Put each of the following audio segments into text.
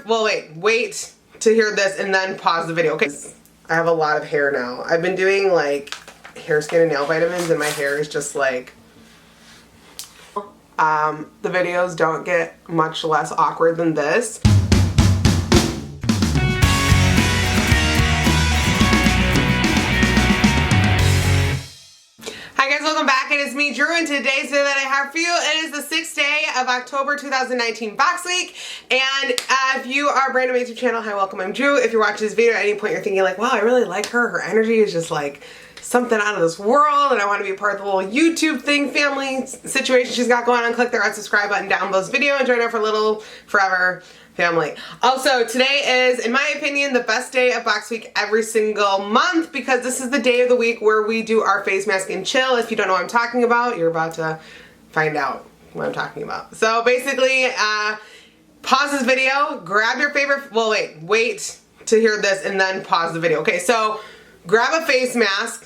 well, wait to hear this and then pause the video. Okay, I have a lot of hair now. I've been doing like hair, skin, and nail vitamins and my hair is just like, the videos don't get much less awkward than this. Hi guys, welcome back. It is me, Drew, and today's video that I have for you, it is the 6th day of October 2019 box week. And if you are brand new to my YouTube channel, hi, welcome, I'm Drew. If you're watching this video at any point you're thinking like, wow, I really like her. Her energy is just like something out of this world and I want to be part of the whole YouTube thing, family situation she's got going on, click the red subscribe button down below this video and join her for little forever family. Also, today is, in my opinion, the best day of box week every single month because this is the day of the week where we do our face mask and chill. If you don't know what I'm talking about, you're about to find out what I'm talking about. So basically, pause this video, grab your favorite, well, wait to hear this and then pause the video. Okay, so grab a face mask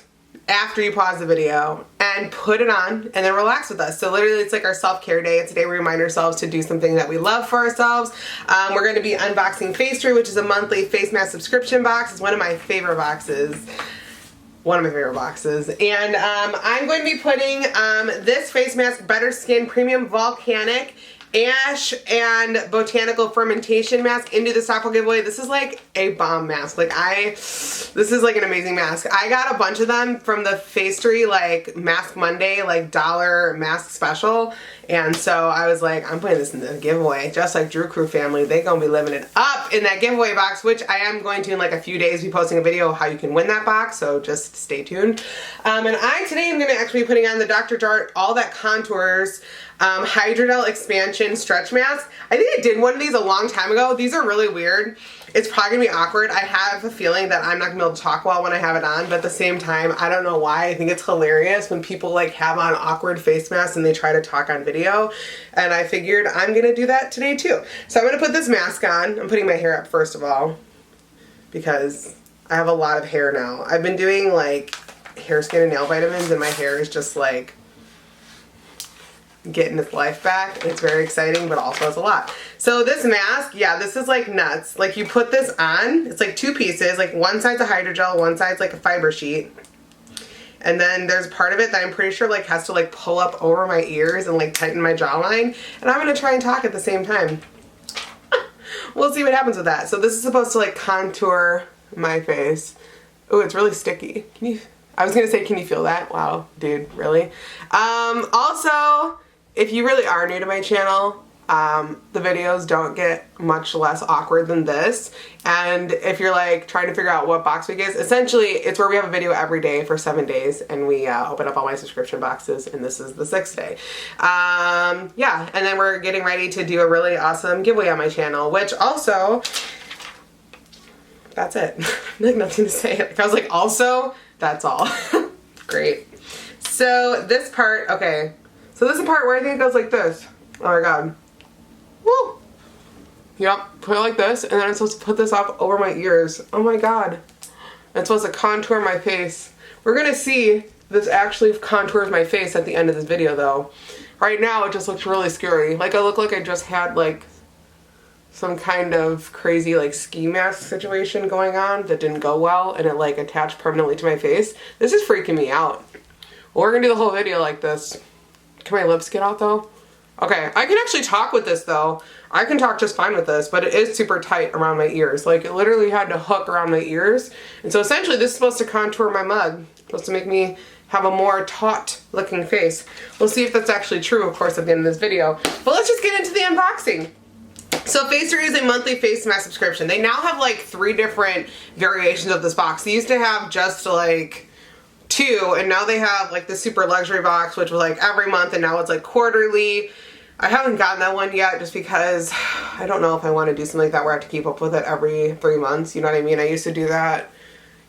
after you pause the video and put it on and then relax with us. So literally it's like our self-care day. It's a day we remind ourselves to do something that we love for ourselves. We're going to be unboxing Facetory, which is a monthly face mask subscription box. It's one of my favorite boxes. And I'm going to be putting this face mask, Better Skin Premium Volcanic Ash and Botanical Fermentation Mask into the stock giveaway. This is like a bomb mask. This is like an amazing mask. I got a bunch of them from the Facetory like Mask Monday like $1 mask special. And so I was like, I'm putting this in the giveaway. Just like Drew Crew family, they gonna be living it up in that giveaway box, which I am going to in like a few days be posting a video of how you can win that box. So just stay tuned. And I today am gonna actually be putting on the Dr. Jart All That Contours Hydrogel Expansion Stretch Mask. I think I did one of these a long time ago. These are really weird. It's probably gonna be awkward. I have a feeling that I'm not gonna be able to talk well when I have it on, but at the same time, I don't know why. I think it's hilarious when people like have on awkward face masks and they try to talk on video. And I figured I'm gonna do that today too. So I'm gonna put this mask on. I'm putting my hair up first of all, because I have a lot of hair now. I've been doing like hair, skin, and nail vitamins and my hair is just like getting its life back. It's very exciting, but also it's a lot. So this mask, yeah, this is like nuts. Like you put this on, it's like two pieces, like one side's a hydrogel, one side's like a fiber sheet. And then there's part of it that I'm pretty sure like has to like pull up over my ears and like tighten my jawline. And I'm gonna try and talk at the same time. We'll see what happens with that. So this is supposed to like contour my face. Oh, it's really sticky. I was gonna say, can you feel that? Wow, dude, really? Also, if you really are new to my channel, the videos don't get much less awkward than this. And if you're like trying to figure out what box week is, essentially it's where we have a video every day for 7 days and we open up all my subscription boxes and this is the 6th day. Yeah, and then we're getting ready to do a really awesome giveaway on my channel, which also, that's it. Like nothing to say. Like, I was like, also, that's all. Great. So this part, okay. So this is the part where I think it goes like this. Oh my god. Woo! Yep, put it like this, and then I'm supposed to put this up over my ears. Oh my god. I'm supposed to contour my face. We're gonna see this actually contours my face at the end of this video though. Right now it just looks really scary. Like I look like I just had like some kind of crazy like ski mask situation going on that didn't go well and it like attached permanently to my face. This is freaking me out. Well, we're gonna do the whole video like this. Can my lips get out though? Okay, I can actually talk with this though. I can talk just fine with this, but it is super tight around my ears. Like it literally had to hook around my ears. And so essentially this is supposed to contour my mug. It's supposed to make me have a more taut looking face. We'll see if that's actually true, of course, at the end of this video. But let's just get into the unboxing. So Facetory is a monthly face mask subscription. They now have like 3 different variations of this box. They used to have just like 2, and now they have like the super luxury box, which was like every month, and now it's like quarterly. I haven't gotten that one yet just because I don't know if I want to do something like that where I have to keep up with it every 3 months. You know what I mean? I used to do that,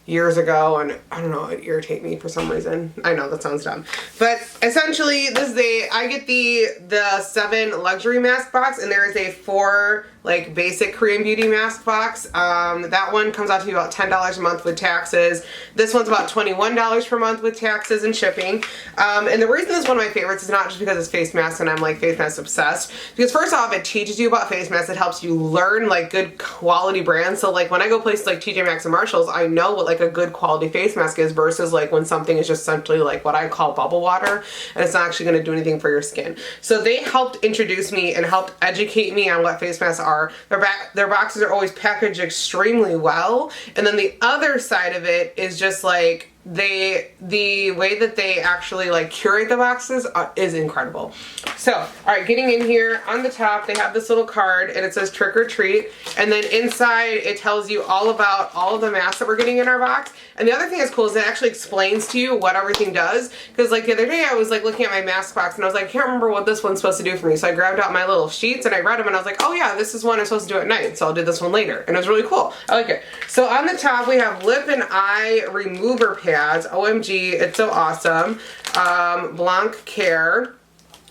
years ago, and I don't know, it irritates me for some reason. I know that sounds dumb, but essentially this is I get the 7 luxury mask box, and there is a 4 like basic Korean beauty mask box. That one comes out to be about $10 a month with taxes. This one's about $21 per month with taxes and shipping. And the reason this is one of my favorites is not just because it's face masks and I'm like face mask obsessed, because first off, it teaches you about face masks. It helps you learn like good quality brands. So like when I go places like TJ Maxx and Marshalls, I know what like a good quality face mask is versus like when something is just essentially like what I call bubble water and it's not actually going to do anything for your skin. So they helped introduce me and helped educate me on what face masks are. Their boxes are always packaged extremely well, and then the other side of it is just like the way that they actually like curate the boxes is incredible. So, all right, getting in here, on the top they have this little card and it says trick or treat, and then inside it tells you all about all of the masks that we're getting in our box. And the other thing that's cool is it actually explains to you what everything does, because like the other day I was like looking at my mask box and I was like, I can't remember what this one's supposed to do for me, so I grabbed out my little sheets and I read them and I was like, oh yeah, this is one I'm supposed to do at night, so I'll do this one later, and it was really cool. I like it. So on the top we have lip and eye remover pads. OMG, it's so awesome. Blanc Care.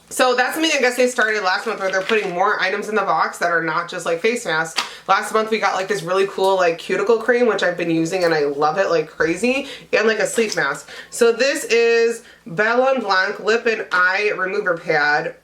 So that's something I guess they started last month, where they're putting more items in the box that are not just like face masks. Last month we got like this really cool like cuticle cream, which I've been using and I love it like crazy, and like a sleep mask. So this is Ballon Blanc Lip and Eye Remover Pad.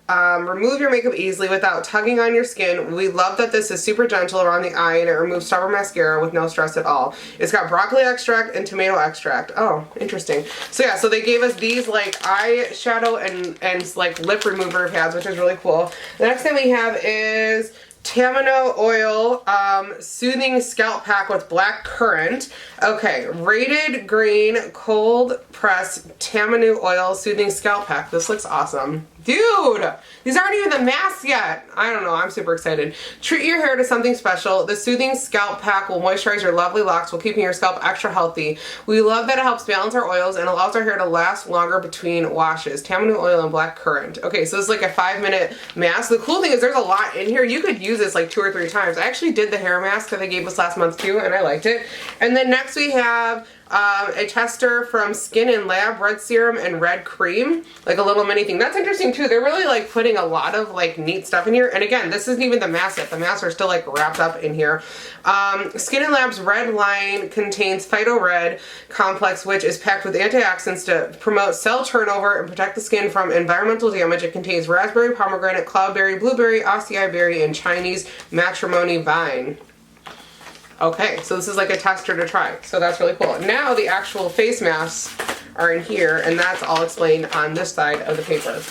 Remove your makeup easily without tugging on your skin. We love that this is super gentle around the eye and it removes stubborn mascara with no stress at all. It's got broccoli extract and tomato extract. Oh, interesting. So yeah, so they gave us these like eyeshadow and like lip remover pads, which is really cool. The next thing we have is Tamino Oil Soothing Scalp Pack with Black Currant. Okay, rated green cold press Tamino Oil Soothing Scalp Pack. This looks awesome. Dude, these aren't even the masks yet. I don't know, I'm super excited. Treat your hair to something special. The Soothing Scalp Pack will moisturize your lovely locks while keeping your scalp extra healthy. We love that it helps balance our oils and allows our hair to last longer between washes. Tamino Oil and Black Currant. Okay, so this is like a 5-minute mask. The cool thing is there's a lot in here. You could use this like 2 or 3 times. I actually did the hair mask that they gave us last month too, and I liked it. And then next we have a tester from Skin and Lab, red serum and red cream, like a little mini thing. That's interesting too. They're really like putting a lot of like neat stuff in here. And again, this isn't even the mask yet. The masks are still like wrapped up in here. Skin and Lab's red line contains Phyto Red complex, which is packed with antioxidants to promote cell turnover and protect the skin from environmental damage. It contains raspberry, pomegranate, cloudberry, blueberry, acai berry, and Chinese matrimony vine. Okay, so this is like a tester to try. So that's really cool. Now the actual face masks are in here, and that's all explained on this side of the paper.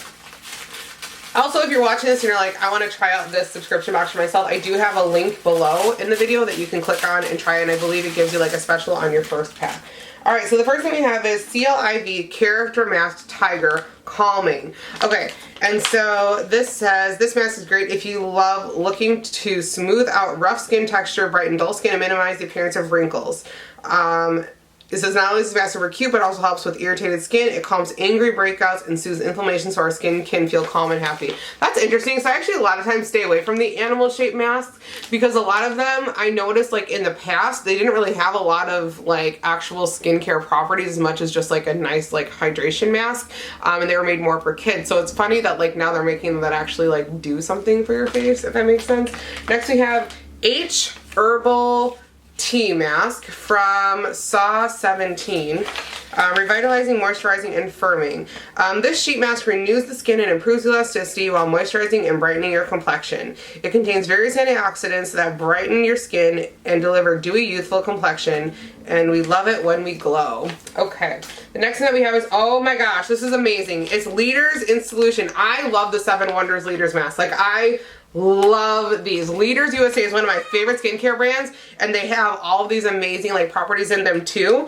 Also, if you're watching this and you're like, I want to try out this subscription box for myself, I do have a link below in the video that you can click on and try, and I believe it gives you like a special on your first pack. Alright, so the first thing we have is CLIV Character Mask Tiger Calming. Okay, and so this says, this mask is great if you love looking to smooth out rough skin texture, brighten dull skin, and minimize the appearance of wrinkles. It says not only is this mask super cute, but also helps with irritated skin. It calms angry breakouts and soothes inflammation so our skin can feel calm and happy. That's interesting. So I actually a lot of times stay away from the animal shaped masks, because a lot of them I noticed like in the past they didn't really have a lot of like actual skincare properties as much as just like a nice like hydration mask, and they were made more for kids. So it's funny that like now they're making them that actually like do something for your face, if that makes sense. Next we have H Herbal Tea Mask from Saw 17. Revitalizing, moisturizing, and firming. This sheet mask renews the skin and improves elasticity while moisturizing and brightening your complexion. It contains various antioxidants that brighten your skin and deliver dewy, youthful complexion, and we love it when we glow. Okay, the next thing that we have is, oh my gosh, this is amazing. It's Leaders in Solution. I love the 7 Wonders Leaders mask. Like, I love these. Leaders USA is one of my favorite skincare brands, and they have all of these amazing like properties in them too.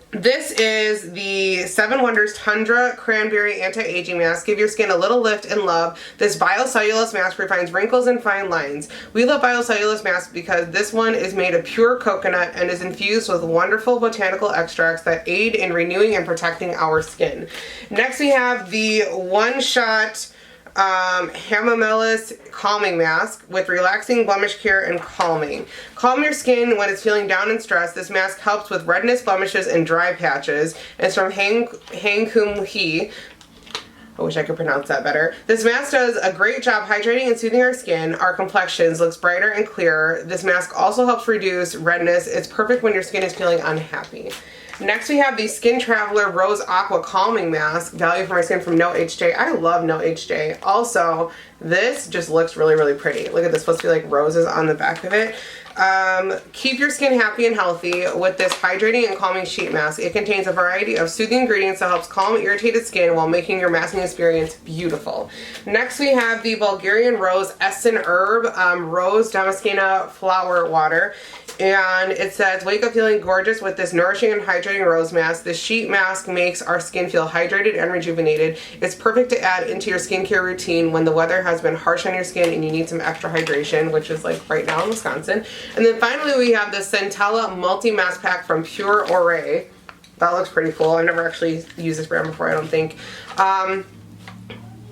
This is the 7 Wonders Tundra Cranberry Anti-Aging Mask. Give your skin a little lift and love. This biocellulose mask refines wrinkles and fine lines. We love biocellulose masks because this one is made of pure coconut and is infused with wonderful botanical extracts that aid in renewing and protecting our skin. Next we have the One Shot Hamamelis Calming Mask with relaxing blemish care and calming. Calm your skin when it's feeling down and stressed. This mask helps with redness, blemishes, and dry patches. It's from Hang Kum Hee. I wish I could pronounce that better. This mask does a great job hydrating and soothing our skin. Our complexions looks brighter and clearer. This mask also helps reduce redness. It's perfect when your skin is feeling unhappy. Next we have the Skin Traveler Rose Aqua Calming Mask. Value for my skin from No HJ. I love No HJ. Also, this just looks really, really pretty. Look at this, supposed to be like roses on the back of it. Keep your skin happy and healthy with this hydrating and calming sheet mask. It contains a variety of soothing ingredients that helps calm irritated skin while making your masking experience beautiful. Next we have the Bulgarian Rose Essen Herb Rose Damascena Flower Water. And it says, wake up feeling gorgeous with this nourishing and hydrating rose mask. This sheet mask makes our skin feel hydrated and rejuvenated. It's perfect to add into your skincare routine when the weather has been harsh on your skin and you need some extra hydration, which is like right now in Wisconsin. And then finally we have the Centella Multi Mask Pack from Pure Oray. That looks pretty cool. I've never actually used this brand before, I don't think.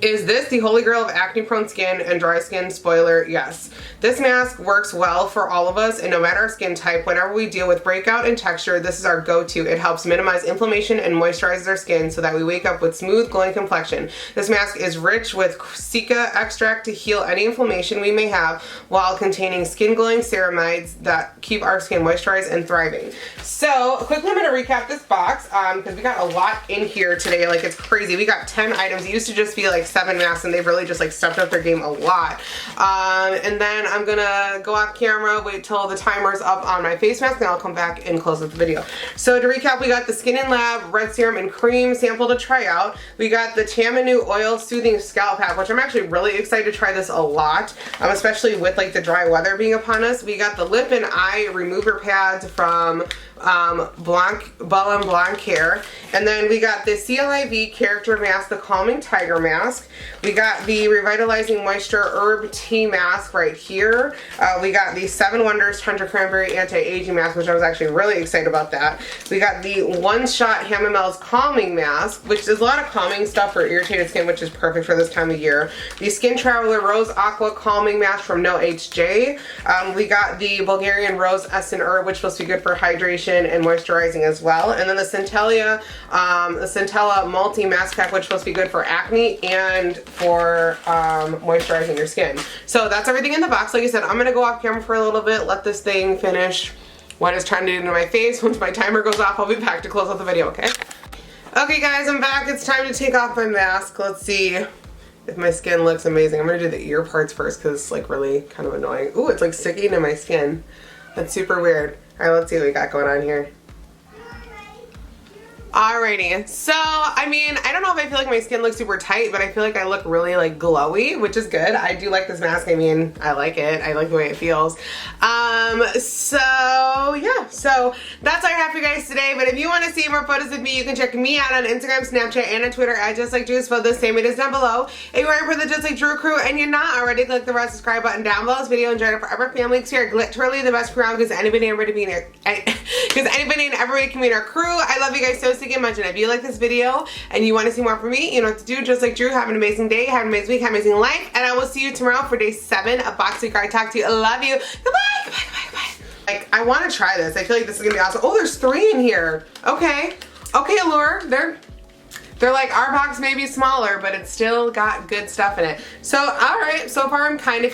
Is this the holy grail of acne prone skin and dry skin? Spoiler, yes. This mask works well for all of us, and no matter our skin type, whenever we deal with breakout and texture, this is our go-to. It helps minimize inflammation and moisturizes our skin so that we wake up with smooth, glowing complexion. This mask is rich with cica extract to heal any inflammation we may have while containing skin glowing ceramides that keep our skin moisturized and thriving. So, quickly I'm going to recap this box because we got a lot in here today. Like, it's crazy. We got 10 items. It used to just be like 7 masks, and they've really just like stepped up their game a lot. And then I'm gonna go off camera, wait till the timer's up on my face mask, and I'll come back and close up the video. So to recap, we got the Skin & Lab Red Serum and Cream sample to try out. We got the Tamanu Oil Soothing Scalp Pack, which I'm actually really excited to try this a lot, especially with like the dry weather being upon us. We got the Lip and Eye Remover Pads from Blanc Care. And then we got the CLIV Character Mask, the Calming Tiger Mask. We got the Revitalizing Moisture Herb Tea Mask right here. We got the 7 Wonders Tundra Cranberry Anti-Aging Mask, which I was actually really excited about that. We got the One Shot Hamamelis Calming Mask, which is a lot of calming stuff for irritated skin, which is perfect for this time of year. The Skin Traveler Rose Aqua Calming Mask from No HJ. We got the Bulgarian Rose Essen Herb, which is supposed to be good for hydration and moisturizing as well. And then the Centella Multi Mask Pack, which is supposed to be good for acne and for moisturizing your skin. So that's everything in the box. Like I said, I'm gonna go off camera for a little bit, let this thing finish what it's trying to do to my face. Once my timer goes off, I'll be back to close out the video, okay? Okay guys, I'm back. It's time to take off my mask. Let's see if my skin looks amazing. I'm gonna do the ear parts first because it's like really kind of annoying. Ooh, it's like sticking to my skin. That's super weird. Alright, let's see what we got going on here. Alrighty, so I mean, I don't know if I feel like my skin looks super tight, but I feel like I look really like glowy, which is good. I do like this mask. I mean, I like it. I like the way it feels. So yeah, so that's all I have for you guys today. But if you want to see more photos of me, you can check me out on Instagram, Snapchat, and on Twitter at Justlikedrew. Spelled the same, it is down below. If you're ready for the Just Like Drew crew and you're not already, click the red subscribe button down below this video and join our forever family. Because you're literally the best crew around, because anybody and everybody can be in our crew. I love you guys so much, and if you like this video and you want to see more from me, you know what to do. Just like Drew, have an amazing day, have an amazing week, have an amazing life, and I will see you tomorrow for day 7 of Box Week. I talk to you. I love you. Goodbye, goodbye, goodbye, goodbye. Like, I want to try this. I feel like this is gonna be awesome. Oh, there's 3 in here. Okay, Allure. They're like, our box may be smaller, but it's still got good stuff in it. So, all right. So far, I'm kind of